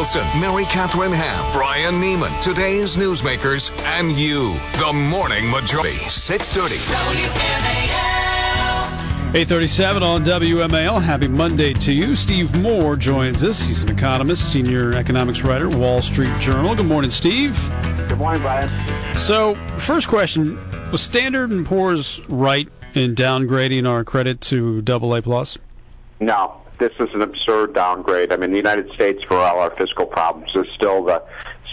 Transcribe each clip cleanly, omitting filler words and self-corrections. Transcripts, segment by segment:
Wilson, Mary Catherine Ham, Brian Neiman, today's newsmakers, and you. The Morning Majority, 630. WMAL. 8:37 on WMAL. Happy Monday to you. Steve Moore joins us. He's an economist, senior economics writer, Wall Street Journal. Good morning, Steve. Good morning, Brian. So, first question, was Standard & Poor's right in downgrading our credit to AA+? No, this is an absurd downgrade. I mean, the United States, for all our fiscal problems, is still the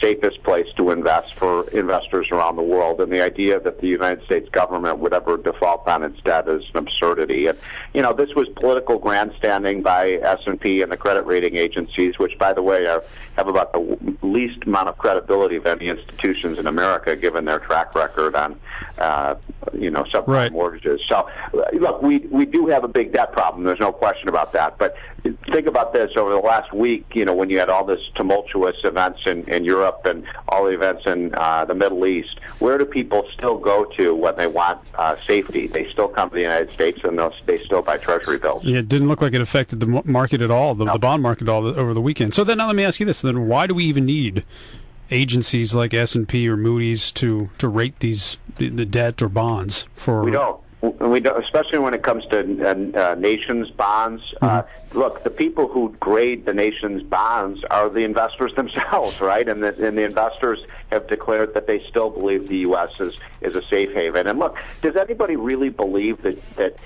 safest place to invest for investors around the world. And the idea that the United States government would ever default on its debt is an absurdity. And, you know, this was political grandstanding by S&P and the credit rating agencies, which, by the way, have about the least amount of credibility of any institutions in America, given their track record on, subprime mortgages. So, look, we do have a big debt problem. There's no question about that. But think about this. Over the last week, when you had all this tumultuous events in Europe and all the events in the Middle East, where do people still go to when they want safety? They still come to the United States, and they still buy Treasury bills. Yeah, it didn't look like it affected the market at all, the bond market at all over the weekend. So then now let me ask you this. Then why do we even need agencies like S&P or Moody's to rate the debt or bonds for? We don't. We don't, especially when it comes to nations' bonds. Look, the people who grade the nation's bonds are the investors themselves, right? And the investors have declared that they still believe the U.S. is a safe haven. And look, does anybody really believe that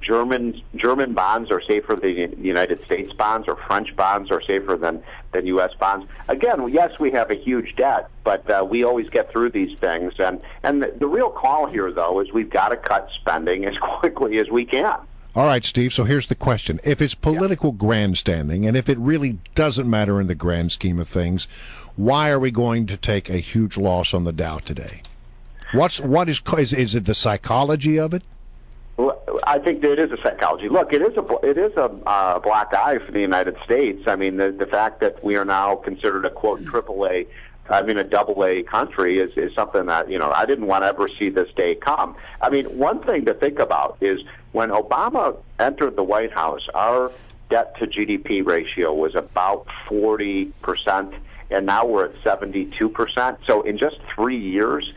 German bonds are safer than the United States bonds, or French bonds are safer than U.S. bonds? Again, yes, we have a huge debt, but we always get through these things. And the real call here, though, is we've got to cut spending as quickly as we can. All right, Steve, so here's the question. If it's political grandstanding, and if it really doesn't matter in the grand scheme of things, why are we going to take a huge loss on the Dow today? Is it the psychology of it? Well, I think that it is a psychology. Look, it is a black eye for the United States. I mean, the fact that we are now considered a, quote, a double A country is something that, I didn't want to ever see this day come. I mean, one thing to think about is when Obama entered the White House, our debt to GDP ratio was about 40%, and now we're at 72%. So in just 3 years,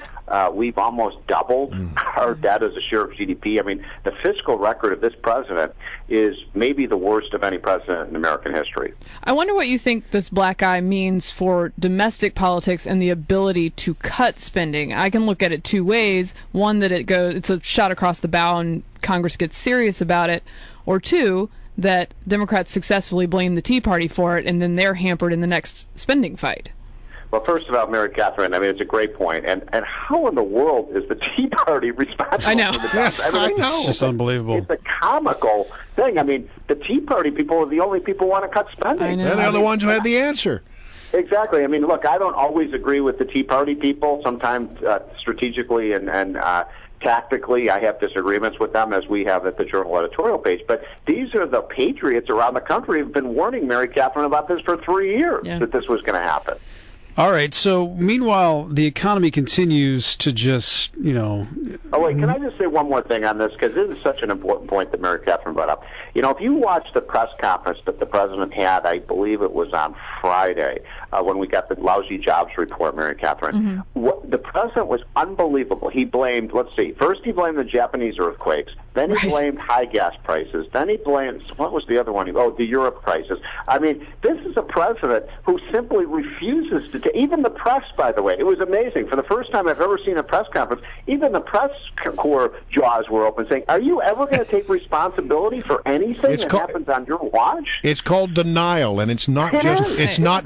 we've almost doubled our debt as a share of GDP. I mean, the fiscal record of this president is maybe the worst of any president in American history. I wonder what you think this black eye means for domestic politics and the ability to cut spending. I can look at it two ways. One, that it's a shot across the bow and Congress gets serious about it. Or two, that Democrats successfully blame the Tea Party for it, and then they're hampered in the next spending fight. Well, first of all, Mary Catherine, I mean, it's a great point. And how in the world is the Tea Party responsible I know. for the debt? I know. It's just unbelievable. It's a comical thing. I mean, the Tea Party people are the only people who want to cut spending. I know. They're the ones who had the answer. Exactly. I mean, look, I don't always agree with the Tea Party people. Sometimes strategically and tactically, I have disagreements with them, as we have at the Journal editorial page. But these are the patriots around the country who've been warning Mary Catherine about this for 3 years, that this was going to happen. All right. So, meanwhile, the economy continues to just, Oh, wait, can I just say one more thing on this? Because this is such an important point that Mary Catherine brought up. If you watch the press conference that the president had, I believe it was on Friday, when we got the lousy jobs report, Mary Catherine, the president was unbelievable. He blamed, first he blamed the Japanese earthquakes, then he blamed high gas prices, then he blamed, what was the other one? The Europe crisis. I mean, this is a president who simply refuses to even the press, by the way. It was amazing. For the first time I've ever seen a press conference, even the press corps jaws were open, saying, are you ever going to take responsibility for anything that happens on your watch? It's called denial, and it's not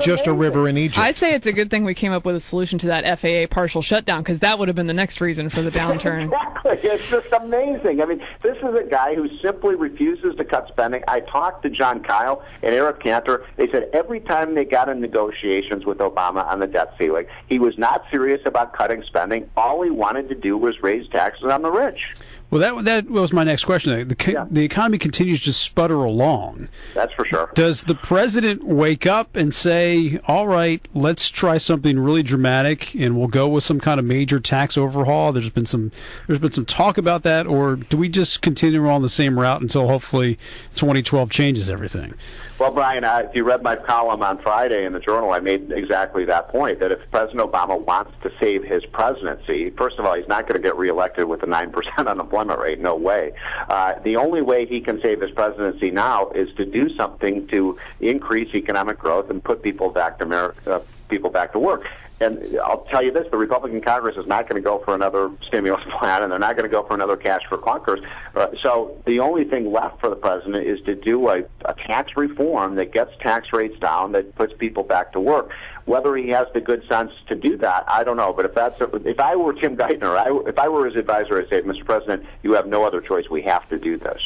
just a river in Egypt. I say it's a good thing we came up with a solution to that FAA partial shutdown, because that would have been the next reason for the downturn. Exactly. It's just amazing. I mean, this is a guy who simply refuses to cut spending. I talked to John Kyle and Eric Cantor. They said every time they got in negotiations with Obama on the debt ceiling, he was not serious about cutting spending. All he wanted to do was raise taxes on the rich. Well, that was my next question. The economy continues to sputter along. That's for sure. Does the president wake up and say, all right, let's try something really dramatic and we'll go with some kind of major tax overhaul? There's been some talk about that, or do we just continue on the same route until hopefully 2012 changes everything? Well, Brian, if you read my column on Friday in the Journal, I made exactly that point, that if President Obama wants to save his presidency, first of all, he's not going to get reelected with a 9% unemployment rate. No way. The only way he can save his presidency now is to do something to increase economic growth and put people back to work. And I'll tell you this, the Republican Congress is not going to go for another stimulus plan, and they're not going to go for another cash for clunkers. So the only thing left for the president is to do a tax reform that gets tax rates down, that puts people back to work. Whether he has the good sense to do that, I don't know. But if I were Tim Geithner, if I were his advisor, I'd say, Mr. President, you have no other choice. We have to do this.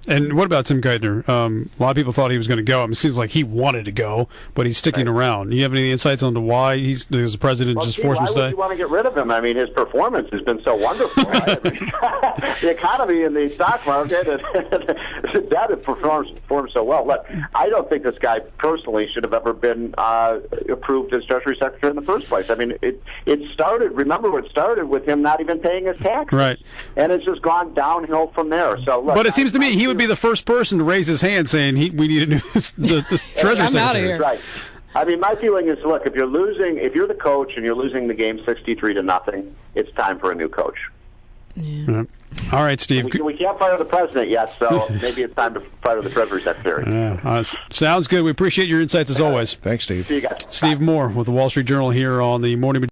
And what about Tim Geithner? A lot of people thought he was going to go. It seems like he wanted to go, but he's sticking around. Do you have any insights on why does the president just force him to stay? Why would you want to get rid of him? His performance has been so wonderful. Right? The economy and the stock market, that has performed so well. Look, I don't think this guy personally should have ever been approved as Treasury Secretary in the first place. It started with him not even paying his taxes. Right. And it's just gone downhill from there. So, look, but it seems to me he would be the first person to raise his hand saying we need a new the Treasury I'm out of here. Right. My feeling is, look, if you're the coach and you're losing the game 63-0, it's time for a new coach. Yeah. All right, Steve. We can't fire the president yet, so maybe it's time to fire the Treasury Secretary. Sounds good. We appreciate your insights as always. Thanks, Steve. See you guys. Steve Moore with the Wall Street Journal here on the Morning Majority.